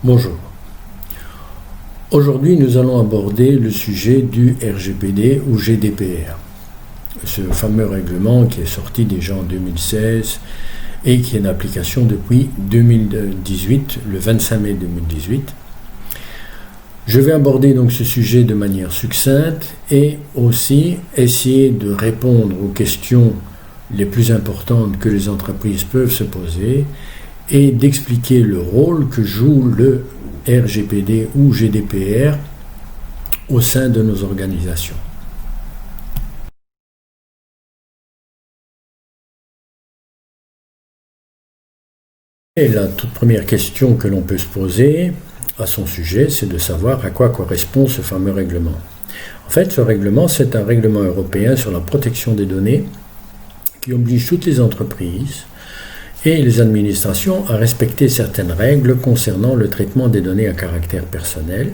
Bonjour. Aujourd'hui, nous allons aborder le sujet du RGPD ou GDPR. Ce fameux règlement qui est sorti déjà en 2016 et qui est en application depuis 2018, le 25 mai 2018. Je vais aborder donc ce sujet de manière succincte et aussi essayer de répondre aux questions les plus importantes que les entreprises peuvent se poser et d'expliquer le rôle que joue le RGPD ou GDPR au sein de nos organisations. Et la toute première question que l'on peut se poser à son sujet, c'est de savoir à quoi correspond ce fameux règlement. En fait, ce règlement, c'est un règlement européen sur la protection des données qui oblige toutes les entreprises et les administrations à respecter certaines règles concernant le traitement des données à caractère personnel,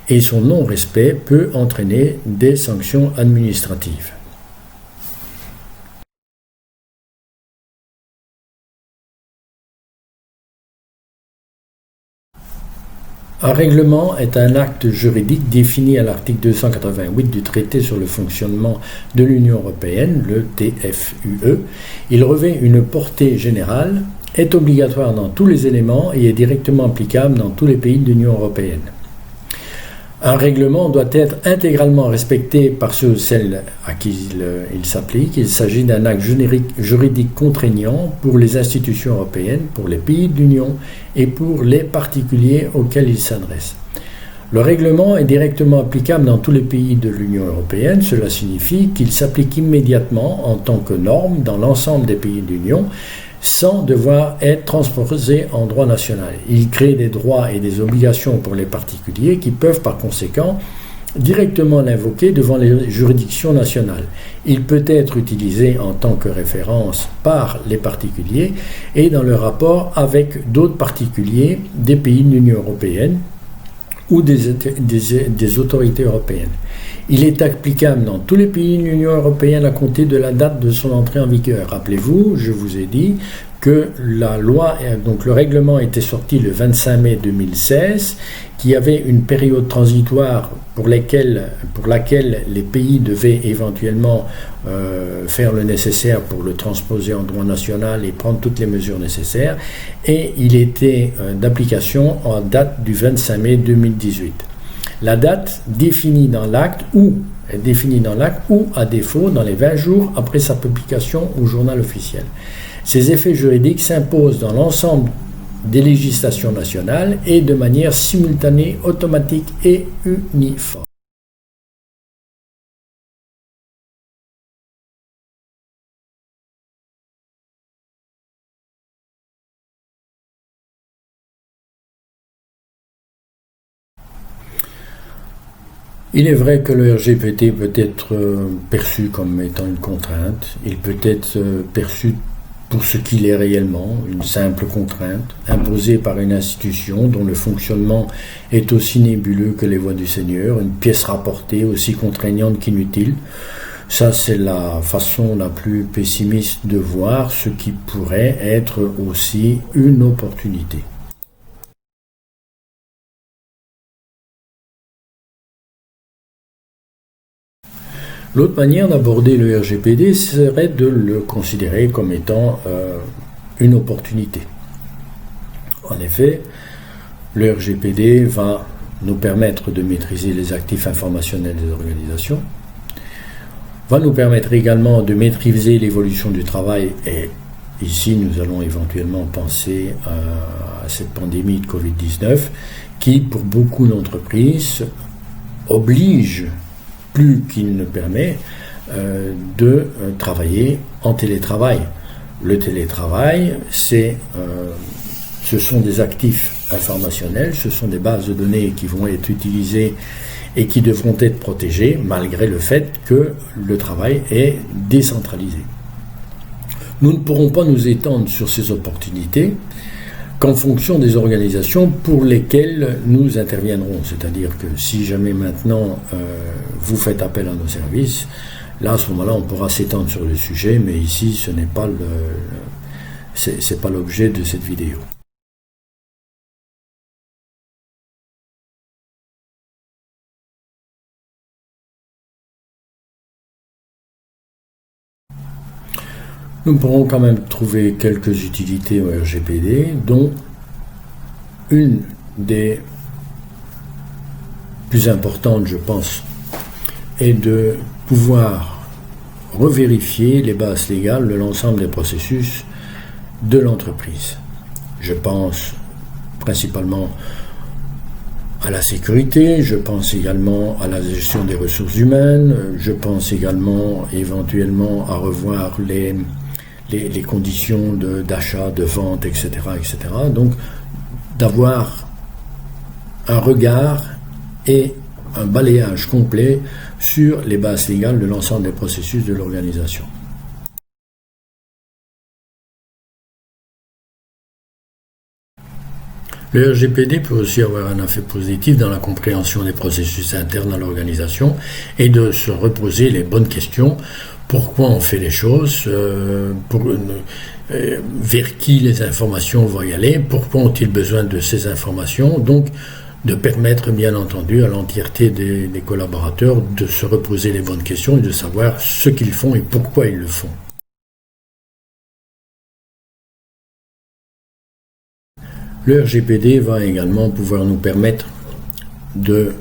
et son non-respect peut entraîner des sanctions administratives. Un règlement est un acte juridique défini à l'article 288 du traité sur le fonctionnement de l'Union européenne, le TFUE. Il revêt une portée générale, est obligatoire dans tous les éléments et est directement applicable dans tous les pays de l'Union européenne. Un règlement doit être intégralement respecté par ceux ou celles à qui il s'applique. Il s'agit d'un acte juridique contraignant pour les institutions européennes, pour les pays de l'Union et pour les particuliers auxquels il s'adresse. Le règlement est directement applicable dans tous les pays de l'Union européenne. Cela signifie qu'il s'applique immédiatement en tant que norme dans l'ensemble des pays de l'Union, sans devoir être transposé en droit national. Il crée des droits et des obligations pour les particuliers qui peuvent par conséquent directement l'invoquer devant les juridictions nationales. Il peut être utilisé en tant que référence par les particuliers et dans le rapport avec d'autres particuliers des pays de l'Union européenne ou des autorités européennes. Il est applicable dans tous les pays de l'Union européenne à compter de la date de son entrée en vigueur. Rappelez-vous, je vous ai dit que le règlement était sorti le 25 mai 2016, qu'il y avait une période transitoire pour laquelle les pays devaient éventuellement faire le nécessaire pour le transposer en droit national et prendre toutes les mesures nécessaires, et il était d'application en date du 25 mai 2018. La date définie dans l'acte ou à défaut dans les 20 jours après sa publication au journal officiel. Ces effets juridiques s'imposent dans l'ensemble des législations nationales et de manière simultanée, automatique et uniforme. Il est vrai que le RGPD peut être perçu comme étant une contrainte. Il peut être perçu pour ce qu'il est réellement, une simple contrainte, imposée par une institution dont le fonctionnement est aussi nébuleux que les voies du Seigneur, une pièce rapportée aussi contraignante qu'inutile. Ça, c'est la façon la plus pessimiste de voir ce qui pourrait être aussi une opportunité. L'autre manière d'aborder le RGPD serait de le considérer comme étant une opportunité. En effet, le RGPD va nous permettre de maîtriser les actifs informationnels des organisations, va nous permettre également de maîtriser l'évolution du travail, et ici nous allons éventuellement penser à cette pandémie de Covid-19 qui, pour beaucoup d'entreprises, oblige plus qu'il ne permet de travailler en télétravail. Le télétravail, ce sont des actifs informationnels, ce sont des bases de données qui vont être utilisées et qui devront être protégées malgré le fait que le travail est décentralisé. Nous ne pourrons pas nous étendre sur ces opportunités qu'en fonction des organisations pour lesquelles nous interviendrons. C'est-à-dire que si jamais maintenant vous faites appel à nos services, là à ce moment-là on pourra s'étendre sur le sujet, mais ici ce n'est pas l'objet de cette vidéo. nous pourrons quand même trouver quelques utilités au RGPD, dont une des plus importantes, je pense, est de pouvoir revérifier les bases légales de l'ensemble des processus de l'entreprise. Je pense principalement à la sécurité, je pense également à la gestion des ressources humaines, je pense également éventuellement à revoir les conditions d'achat, de vente, etc., etc. Donc, d'avoir un regard et un balayage complet sur les bases légales de l'ensemble des processus de l'organisation. Le RGPD peut aussi avoir un effet positif dans la compréhension des processus internes à l'organisation et de se reposer les bonnes questions. Pourquoi on fait les choses, vers qui les informations vont y aller, pourquoi ont-ils besoin de ces informations, donc de permettre bien entendu à l'entièreté des collaborateurs de se reposer les bonnes questions et de savoir ce qu'ils font et pourquoi ils le font. Le RGPD va également pouvoir nous permettre de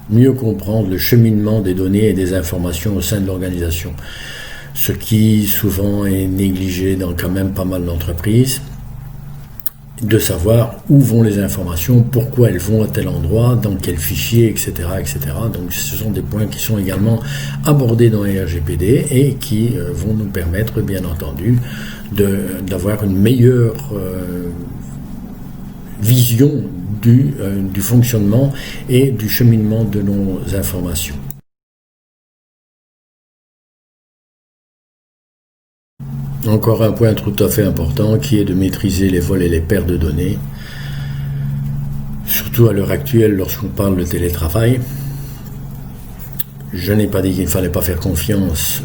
mieux comprendre le cheminement des données et des informations au sein de l'organisation, ce qui souvent est négligé dans quand même pas mal d'entreprises, de savoir où vont les informations, pourquoi elles vont à tel endroit, dans quel fichier, etc., etc. Donc ce sont des points qui sont également abordés dans les RGPD et qui vont nous permettre, bien entendu, d'avoir une meilleure vision du fonctionnement et du cheminement de nos informations. Encore un point tout à fait important qui est de maîtriser les vols et les pertes de données, surtout à l'heure actuelle lorsqu'on parle de télétravail. Je n'ai pas dit qu'il ne fallait pas faire confiance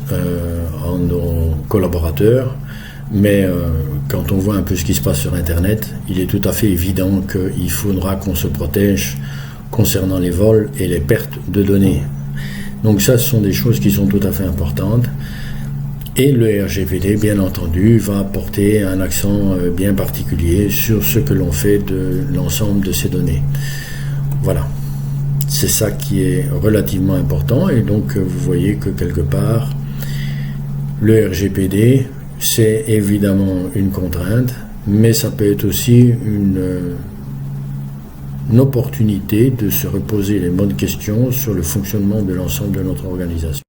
en nos collaborateurs, mais quand on voit un peu ce qui se passe sur Internet, il est tout à fait évident qu'il faudra qu'on se protège concernant les vols et les pertes de données. Donc ça, ce sont des choses qui sont tout à fait importantes. Et le RGPD, bien entendu, va apporter un accent bien particulier sur ce que l'on fait de l'ensemble de ces données. Voilà. C'est ça qui est relativement important. Et donc, vous voyez que quelque part, le RGPD, c'est évidemment une contrainte, mais ça peut être aussi une opportunité de se reposer les bonnes questions sur le fonctionnement de l'ensemble de notre organisation.